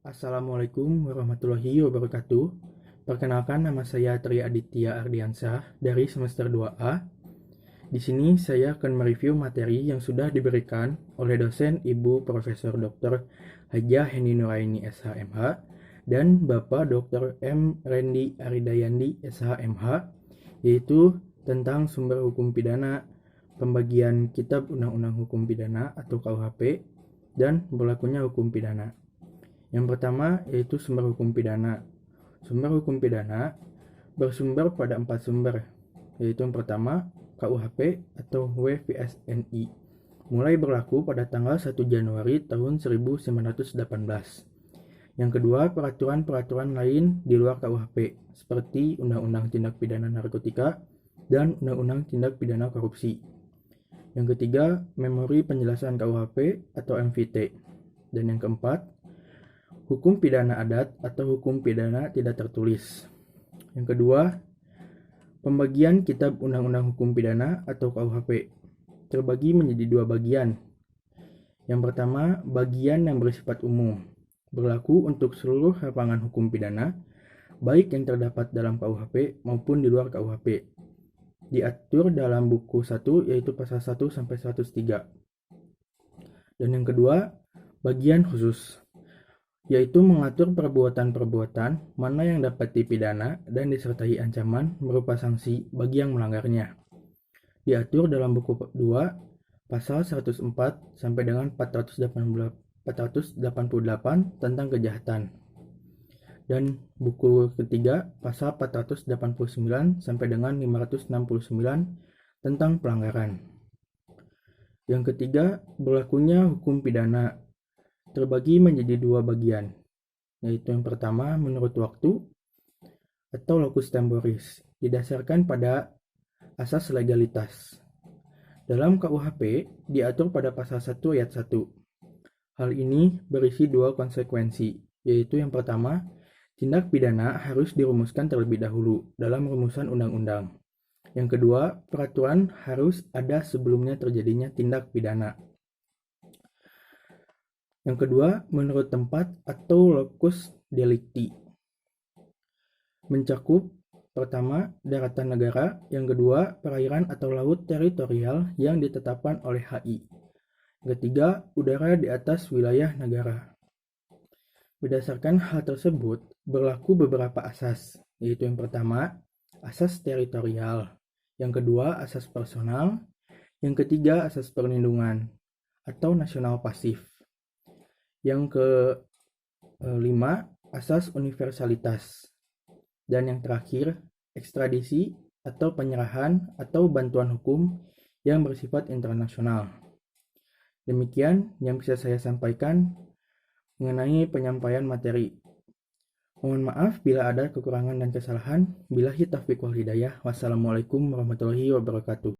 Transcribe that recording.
Assalamualaikum warahmatullahi wabarakatuh. Perkenalkan, nama saya Tri Aditya Ardiansah dari semester 2A. Di sini saya akan mereview materi yang sudah diberikan oleh dosen Ibu Profesor Dr. Hajah Heni Nuraini SHMH dan Bapak Dr. M. Rendi Aridayandi SHMH, yaitu tentang sumber hukum pidana, pembagian kitab undang-undang hukum pidana atau KUHP, dan berlakunya hukum pidana. Yang pertama yaitu sumber hukum pidana. Sumber hukum pidana bersumber pada 4 sumber, yaitu yang pertama KUHP atau WVSNI, mulai berlaku pada tanggal 1 Januari tahun 1918. Yang kedua, peraturan-peraturan lain di luar KUHP, seperti Undang-Undang Tindak Pidana Narkotika dan Undang-Undang Tindak Pidana Korupsi. Yang ketiga, Memori Penjelasan KUHP atau MVT. Dan yang keempat, hukum pidana adat atau hukum pidana tidak tertulis. Yang kedua, pembagian kitab undang-undang hukum pidana atau KUHP terbagi menjadi dua bagian. Yang pertama, bagian yang bersifat umum, berlaku untuk seluruh lapangan hukum pidana, baik yang terdapat dalam KUHP maupun di luar KUHP. Diatur dalam buku 1 yaitu pasal 1 sampai 103. Dan yang kedua, bagian khusus, yaitu mengatur perbuatan-perbuatan mana yang dapat dipidana dan disertai ancaman berupa sanksi bagi yang melanggarnya. Diatur dalam buku 2, pasal 104 sampai dengan 488 tentang kejahatan. Dan buku ketiga, pasal 489 sampai dengan 569 tentang pelanggaran. Yang ketiga, berlakunya hukum pidana terbagi menjadi dua bagian, yaitu yang pertama menurut waktu atau locus temporis, didasarkan pada asas legalitas. Dalam KUHP diatur pada pasal 1 ayat 1. Hal ini berisi dua konsekuensi, yaitu yang pertama, tindak pidana harus dirumuskan terlebih dahulu dalam rumusan undang-undang. Yang kedua, peraturan harus ada sebelumnya terjadinya tindak pidana. Yang kedua, menurut tempat atau locus delicti. Mencakup pertama, daratan negara, yang kedua, perairan atau laut teritorial yang ditetapkan oleh HI. Yang ketiga, udara di atas wilayah negara. Berdasarkan hal tersebut, berlaku beberapa asas, yaitu yang pertama, asas teritorial, yang kedua, asas personal, yang ketiga, asas perlindungan atau nasional pasif. Yang kelima, asas universalitas. Dan yang terakhir, ekstradisi atau penyerahan atau bantuan hukum yang bersifat internasional. Demikian yang bisa saya sampaikan mengenai penyampaian materi. Mohon maaf bila ada kekurangan dan kesalahan. Billahi taufiq wal hidayah. Wassalamualaikum warahmatullahi wabarakatuh.